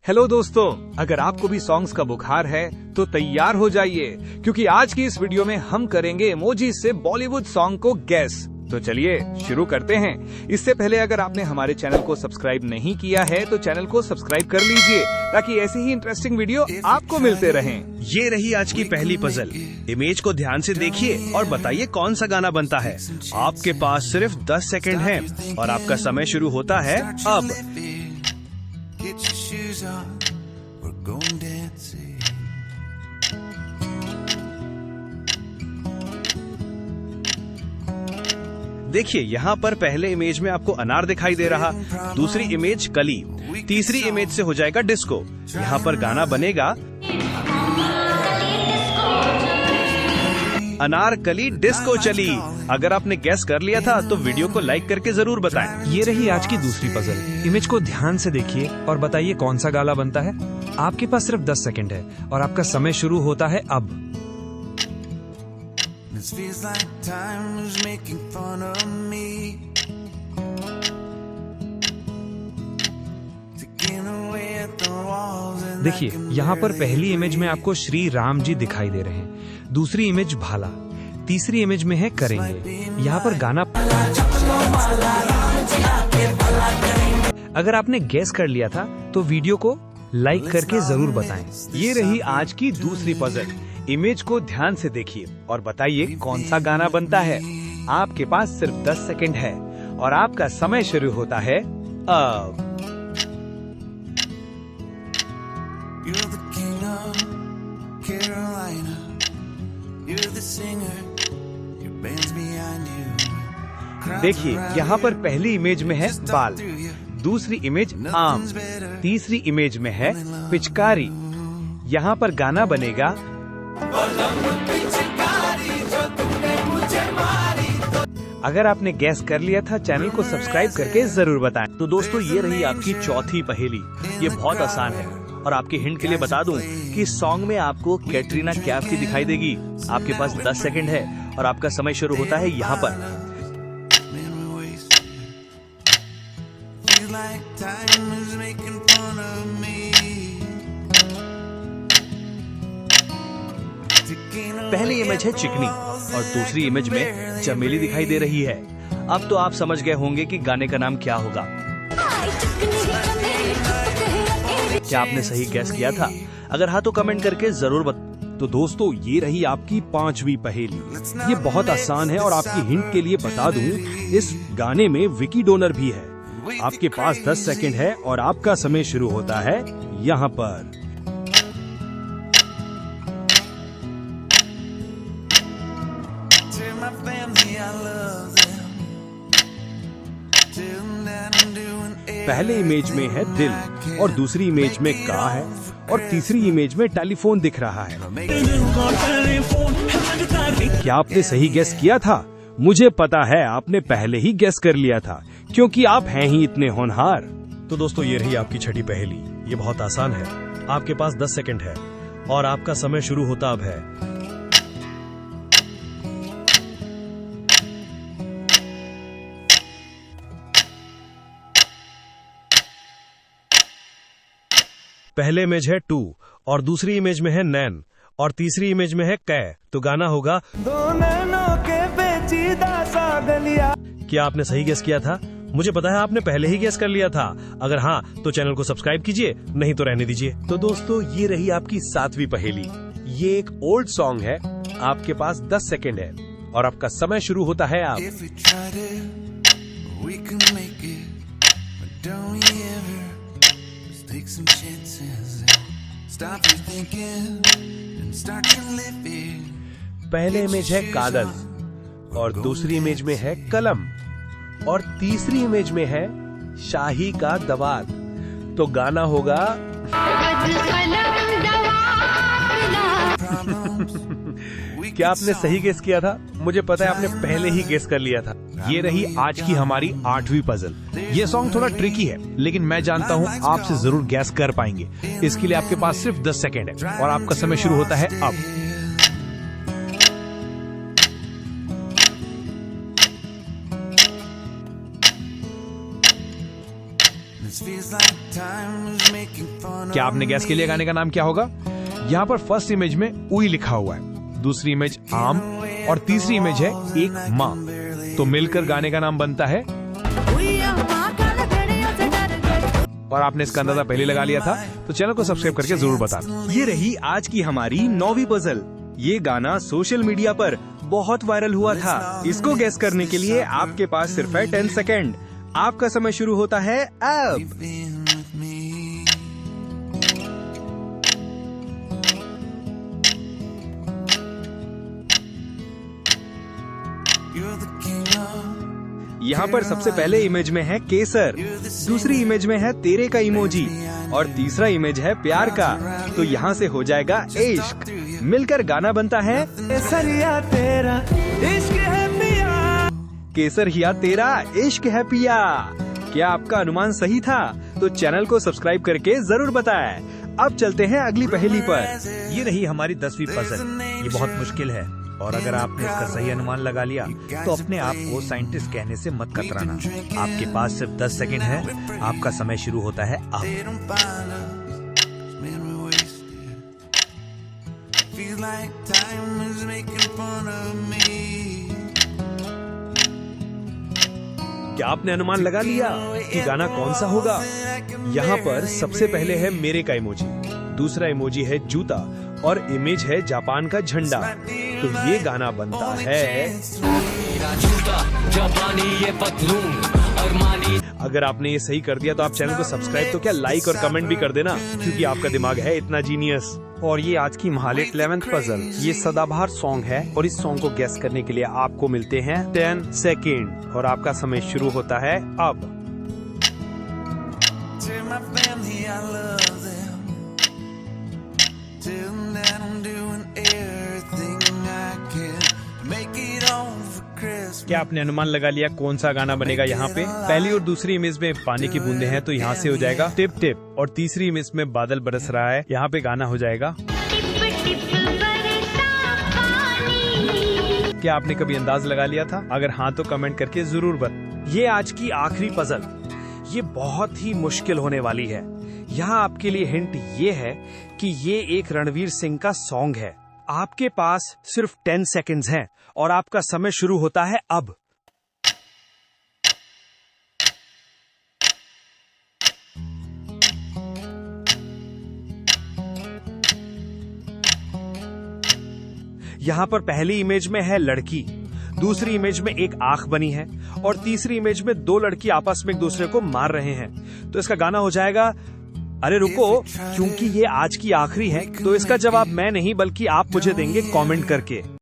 Hello दोस्तों, अगर आपको भी सॉन्ग्स का बुखार है तो तैयार हो जाइए, क्योंकि आज की इस वीडियो में हम करेंगे इमोजी से बॉलीवुड सॉन्ग को गैस। तो चलिए शुरू करते हैं। इससे पहले अगर आपने हमारे चैनल को सब्सक्राइब नहीं किया है तो चैनल को सब्सक्राइब कर लीजिए, ताकि ऐसी ही इंटरेस्टिंग वीडियो आपको मिलते रहें। ये रही आज की पहली पजल। इमेज को ध्यान से देखिए और बताइए कौन सा गाना बनता है। आपके पास सिर्फ 10 सेकंड है और आपका समय शुरू होता है अब। देखिए, यहाँ पर पहले इमेज में आपको अनार दिखाई दे रहा, दूसरी इमेज कली, तीसरी इमेज से हो जाएगा डिस्को। यहाँ पर गाना बनेगा अनार कली डिस्को चली। अगर आपने गैस कर लिया था तो वीडियो को लाइक करके जरूर बताएं। ये रही आज की दूसरी पजल। इमेज को ध्यान से देखिए और बताइए कौन सा गाना बनता है। आपके पास सिर्फ 10 सेकंड है और आपका समय शुरू होता है अब। देखिए, यहाँ पर पहली इमेज में आपको श्री राम जी दिखाई दे रहे हैं, दूसरी इमेज भाला, तीसरी इमेज में है करेंगे। यहाँ पर गाना अगर आपने गैस कर लिया था तो वीडियो को लाइक करके जरूर बताएं। ये रही आज की दूसरी पजल। इमेज को ध्यान से देखिए और बताइए कौन सा गाना बनता है। आपके पास सिर्फ 10 सेकंड है और आपका समय शुरू होता है अब। देखिए, यहाँ पर पहली इमेज में है बाल, दूसरी इमेज आम, तीसरी इमेज में है पिचकारी। यहाँ पर गाना बनेगा अगर आपने गैस कर लिया था चैनल को सब्सक्राइब करके जरूर बताएं। तो दोस्तों, ये रही आपकी चौथी पहेली। ये बहुत आसान है और आपके हिंट के लिए बता दूं कि इस सॉन्ग में आपको कैटरीना कैफ की दिखाई देगी। आपके पास 10 सेकंड है और आपका समय शुरू होता है यहाँ पर। पहली इमेज है चिकनी और दूसरी इमेज में चमेली दिखाई दे रही है। अब तो आप समझ गए होंगे कि गाने का नाम क्या होगा। क्या आपने सही गैस किया था? अगर हाँ तो कमेंट करके जरूर तो दोस्तों, ये रही आपकी 5वीं पहेली। ये बहुत आसान है और आपकी हिंट के लिए बता दूं, इस गाने में विकी डोनर भी है। आपके पास 10 सेकंड है और आपका समय शुरू होता है यहाँ पर। पहले इमेज में है दिल और दूसरी इमेज में का है और तीसरी इमेज में टेलीफोन दिख रहा है। क्या आपने सही गैस किया था? मुझे पता है आपने पहले ही गैस कर लिया था, क्योंकि आप हैं ही इतने होनहार। तो दोस्तों, ये रही आपकी छठी पहेली। ये बहुत आसान है। आपके पास 10 सेकंड है और आपका समय शुरू होता अब है। पहले इमेज है टू और दूसरी इमेज में है नैन और तीसरी इमेज में है कै। तो गाना होगा दो नैनों के पेचीदा सा गलिया। क्या आपने सही गेस किया था? मुझे पता है आपने पहले ही गेस कर लिया था। अगर हाँ तो चैनल को सब्सक्राइब कीजिए, नहीं तो रहने दीजिए। तो दोस्तों, ये रही आपकी 7वीं पहेली। ये एक ओल्ड सॉन्ग है। आपके पास 10 सेकंड है और आपका समय शुरू होता है आप। पहले इमेज है कागज और दूसरी इमेज में है कलम और तीसरी इमेज में है शाही का दवात। तो गाना होगा क्या आपने सही गेस किया था? मुझे पता है आपने पहले ही गेस कर लिया था। ये रही आज की हमारी 8वीं पजल। ये सॉन्ग थोड़ा ट्रिकी है, लेकिन मैं जानता हूँ आपसे जरूर गैस कर पाएंगे। इसके लिए आपके पास सिर्फ 10 सेकंड है और आपका समय शुरू होता है अब। This feels like time is making fun क्या आपने गैस के लिए गाने का नाम क्या होगा? यहाँ पर फर्स्ट इमेज में उई लिखा हुआ है, दूसरी इमेज आम और तीसरी इमेज है एक माँ। तो मिलकर गाने का नाम बनता है। और आपने इसका अंदाजा पहले लगा लिया था, तो चैनल को सब्सक्राइब करके जरूर बता। ये रही आज की हमारी 9वीं पजल। ये गाना सोशल मीडिया पर बहुत वायरल हुआ था। इसको गेस करने के लिए आपके पास सिर्फ है 10 सेकेंड। आपका समय शुरू होता है अब। यहाँ पर सबसे पहले इमेज में है केसर, दूसरी इमेज में है तेरे का इमोजी और तीसरा इमेज है प्यार का। तो यहाँ से हो जाएगा इश्क। मिलकर गाना बनता है केसरिया तेरा इश्क है पिया। केसरिया तेरा इश्क है पिया। क्या आपका अनुमान सही था? तो चैनल को सब्सक्राइब करके जरूर बताएं। अब चलते हैं अगली पहेली पर। ये रही हमारी 10वीं पजल। ये बहुत मुश्किल है और अगर आपने इसका सही अनुमान लगा लिया तो अपने आप को साइंटिस्ट कहने से मत कतराना। आपके पास सिर्फ 10 सेकंड है। आपका समय शुरू होता है अब। क्या आपने अनुमान लगा लिया कि गाना कौन सा होगा? यहाँ पर सबसे पहले है मेरे का इमोजी, दूसरा इमोजी है जूता और इमेज है जापान का झंडा। तो ये गाना बनता है। अगर आपने ये सही कर दिया तो आप चैनल को सब्सक्राइब तो क्या लाइक और कमेंट भी कर देना, क्योंकि आपका दिमाग है इतना जीनियस। और ये आज की महालेट 11th पजल। ये सदाबहार सॉन्ग है और इस सॉन्ग को गेस करने के लिए आपको मिलते हैं 10 सेकेंड और आपका समय शुरू होता है अब। क्या आपने अनुमान लगा लिया कौन सा गाना बनेगा? यहाँ पे पहली और दूसरी इमेज में पानी की बूंदे हैं, तो यहाँ से हो जाएगा टिप टिप। और तीसरी इमेज में बादल बरस रहा है, यहाँ पे गाना हो जाएगा। क्या आपने कभी अंदाज लगा लिया था? अगर हाँ तो कमेंट करके जरूर बता। ये आज की आखिरी पजल। ये बहुत ही मुश्किल होने वाली है। यहाँ आपके लिए हिंट ये है कि ये एक रणवीर सिंह का सॉन्ग है। आपके पास सिर्फ 10 सेकंड्स हैं और आपका समय शुरू होता है अब। यहाँ पर पहली इमेज में है लड़की, दूसरी इमेज में एक आंख बनी है और तीसरी इमेज में दो लड़की आपस में एक दूसरे को मार रहे हैं। तो इसका गाना हो जाएगा। अरे रुको, क्योंकि ये आज की आखिरी है तो इसका जवाब मैं नहीं बल्कि आप मुझे देंगे कमेंट करके।